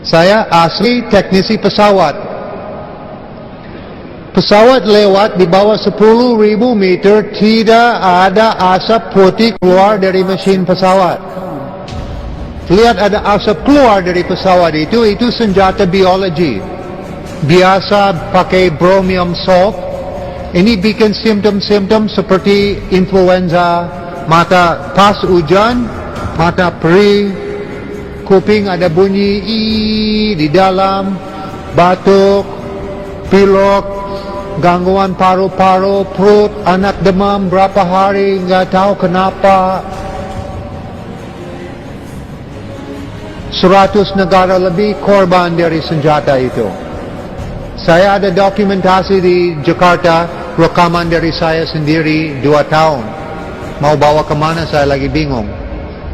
Saya asli teknisi pesawat. Pesawat lewat di bawah 10.000 meter, tidak ada asap putih keluar dari mesin pesawat. Lihat ada asap keluar dari pesawat itu senjata biologi. Biasa pakai bromium salt. Ini bikin simptom-simptom seperti influenza, mata pas hujan, mata perih, kuping ada bunyi di dalam, batuk, pilek, gangguan paru-paru, perut, anak demam berapa hari, nggak tahu kenapa. 100 negara lebih korban dari senjata itu. Saya ada dokumentasi di Jakarta, rekaman dari saya sendiri 2 tahun. Mau bawa kemana saya lagi bingung.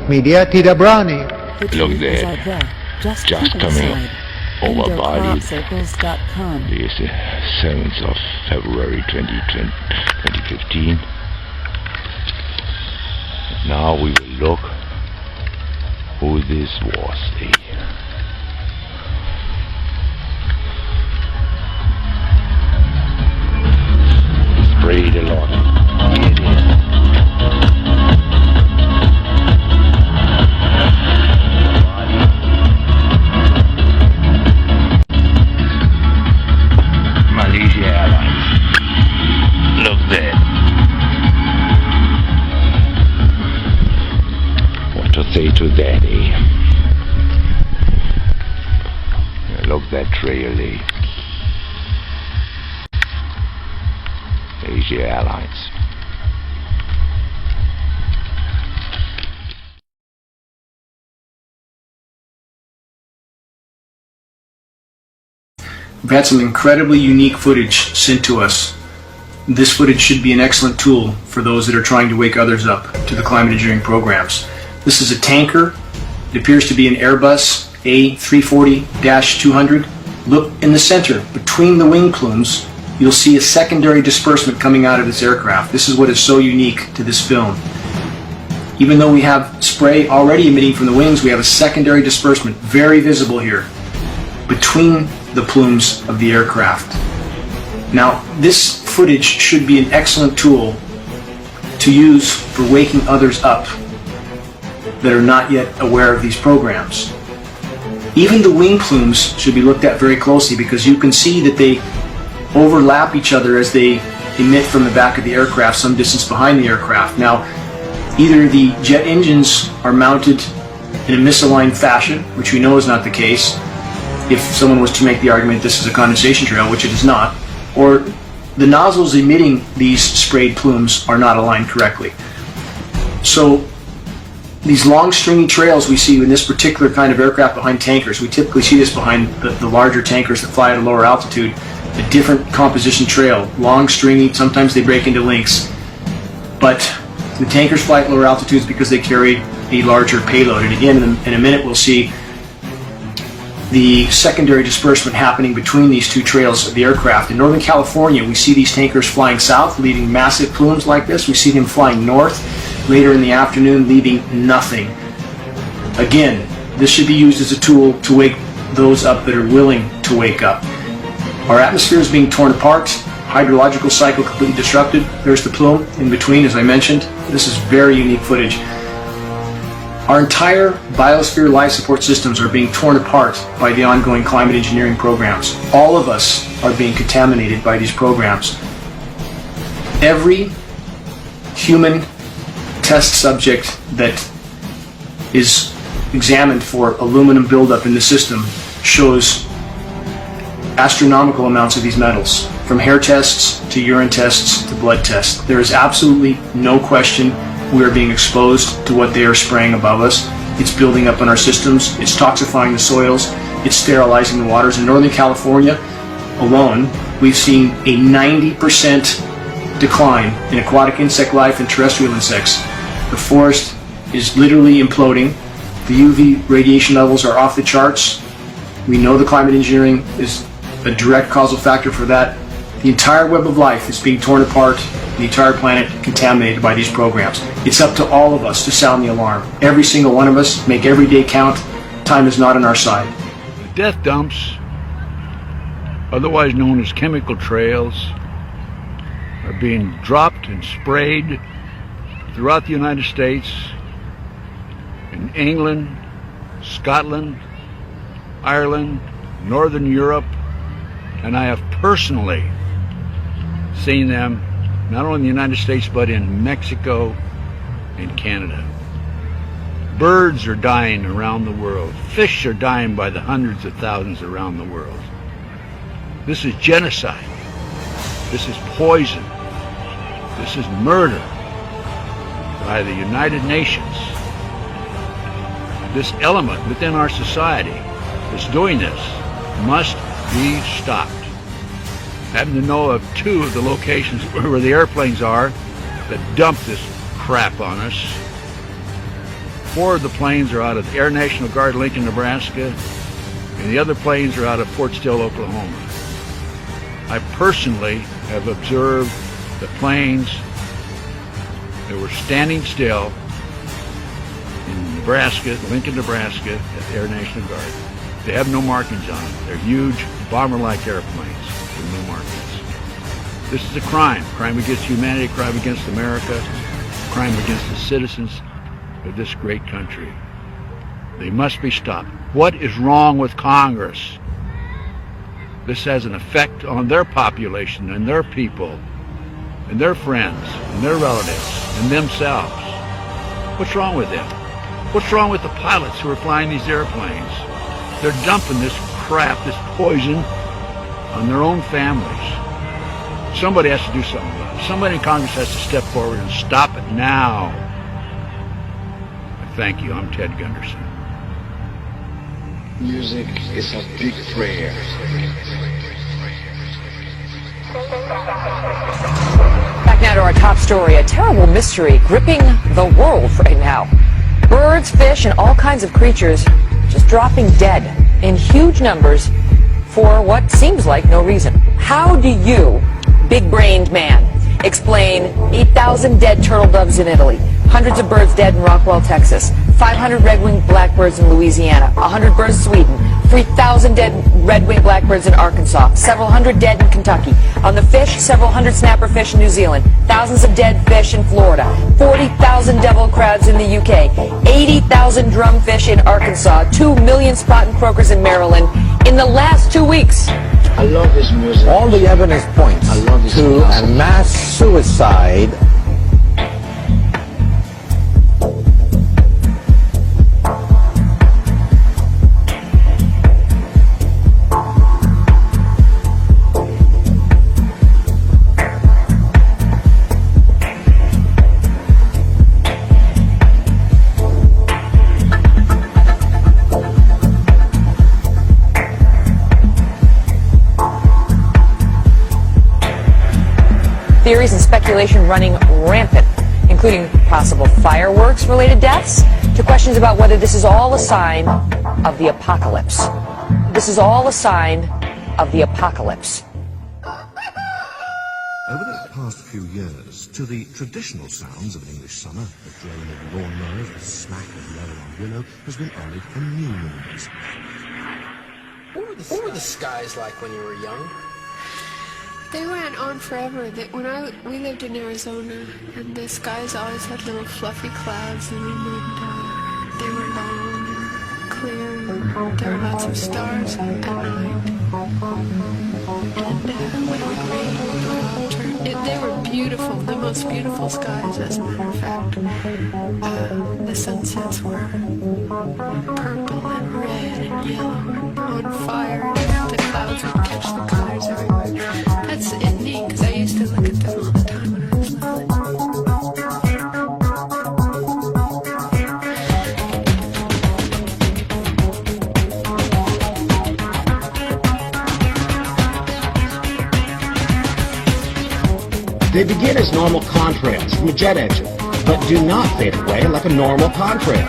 Media tidak berani. Look there, just coming over body. This is 7th of February 2015. Now we will look who this was. Sprayed a lot. Here it is. Malaysia Airlines. Look there. What to say to that, eh? Look that trail, eh? Asia Airlines. We've had some incredibly unique footage sent to us. This footage should be an excellent tool for those that are trying to wake others up to the climate engineering programs. This is a tanker. It appears to be an Airbus A340-200. Look in the center, between the wing plumes, you'll see a secondary disbursement coming out of this aircraft. This is what is so unique to this film. Even though we have spray already emitting from the wings, we have a secondary disbursement, very visible here, between the plumes of the aircraft. Now, this footage should be an excellent tool to use for waking others up that are not yet aware of these programs. Even the wing plumes should be looked at very closely, because you can see that they overlap each other as they emit from the back of the aircraft some distance behind the aircraft. Now, either the jet engines are mounted in a misaligned fashion, which we know is not the case, if someone was to make the argument this is a condensation trail, which it is not, or the nozzles emitting these sprayed plumes are not aligned correctly. So these long stringy trails we see in this particular kind of aircraft behind tankers, we typically see this behind the larger tankers that fly at a lower altitude, a different composition trail, long stringy, sometimes they break into links. But the tankers fly at lower altitudes because they carry a larger payload. And again, in a minute we'll see the secondary disbursement happening between these two trails of the aircraft. In Northern California, we see these tankers flying south, leaving massive plumes like this. We see them flying north later in the afternoon, leaving nothing. Again, this should be used as a tool to wake those up that are willing to wake up. Our atmosphere is being torn apart, hydrological cycle completely disrupted. There's the plume in between, as I mentioned. This is very unique footage. Our entire biosphere life support systems are being torn apart by the ongoing climate engineering programs. All of us are being contaminated by these programs. Every human test subject that is examined for aluminum buildup in the system shows astronomical amounts of these metals, from hair tests to urine tests to blood tests. There is absolutely no question we are being exposed to what they are spraying above us. It's building up in our systems, it's toxifying the soils, it's sterilizing the waters. In Northern California alone, we've seen a 90% decline in aquatic insect life and terrestrial insects. The forest is literally imploding. The UV radiation levels are off the charts. We know the climate engineering is a direct causal factor for that. The entire web of life is being torn apart, the entire planet contaminated by these programs. It's up to all of us to sound the alarm. Every single one of us, make every day count. Time is not on our side. death dumps, otherwise known as chemical trails, are being dropped and sprayed throughout the United States, in England, Scotland, Ireland, Northern Europe, and I have personally seen them not only in the United States but in Mexico and Canada. Birds are dying around the world. Fish are dying by the hundreds of thousands around the world. This is genocide. This is poison. This is murder by the United Nations. This element within our society that's doing this must be stopped. I happen to know of 2 of the locations where the airplanes are that dump this crap on us. 4 of the planes are out of the Air National Guard, Lincoln, Nebraska, and the other planes are out of Fort Still, Oklahoma. I personally have observed the planes that were standing still in Nebraska, Lincoln, Nebraska, at the Air National Guard. They have no markings on them. They're huge, bomber-like airplanes with no markings. This is a crime. Crime against humanity, crime against America, crime against the citizens of this great country. They must be stopped. What is wrong with Congress? This has an effect on their population and their people and their friends and their relatives and themselves. What's wrong with them? What's wrong with the pilots who are flying these airplanes? They're dumping this crap, this poison, on their own families. Somebody has to do something about it. Somebody in Congress has to step forward and stop it now. Thank you. I'm Ted Gunderson. Music is a big prayer. Back now to our top story, a terrible mystery gripping the world right now. Birds, fish, and all kinds of creatures just dropping dead in huge numbers for what seems like no reason. How do you, big-brained man, explain 8,000 dead turtle doves in Italy, hundreds of birds dead in Rockwell, Texas, 500 red-winged blackbirds in Louisiana, 100 birds in Sweden, 3,000 dead red-winged blackbirds in Arkansas, several hundred dead in Kentucky. On the fish, several hundred snapper fish in New Zealand, thousands of dead fish in Florida, 40,000 devil crabs in the UK, 80,000 drumfish in Arkansas, 2 million spotted croakers in Maryland in the last 2 weeks. I love his music. All the evidence points I love his to music. a mass suicide. Theories and speculation running rampant, including possible fireworks-related deaths, to questions about whether this is all a sign of the apocalypse. This is all a sign of the apocalypse. Over the past few years, to the traditional sounds of an English summer, the drone of lawnmowers, the smack of yellow on willow, has been added a new noise. What were the skies like when you were young? They went on forever. We lived in Arizona, and the skies always had little fluffy clouds in them, and they were long and clear, and there were lots of stars at night. And when it would rain, the clouds they were beautiful, the most beautiful skies, as a matter of fact. The sunsets were purple and red and yellow, on fire, and the clouds would catch the colors everywhere. That's neat, because I used to look at them all the time when I was little. They begin as normal contrails from a jet engine, but do not fade away like a normal contrail.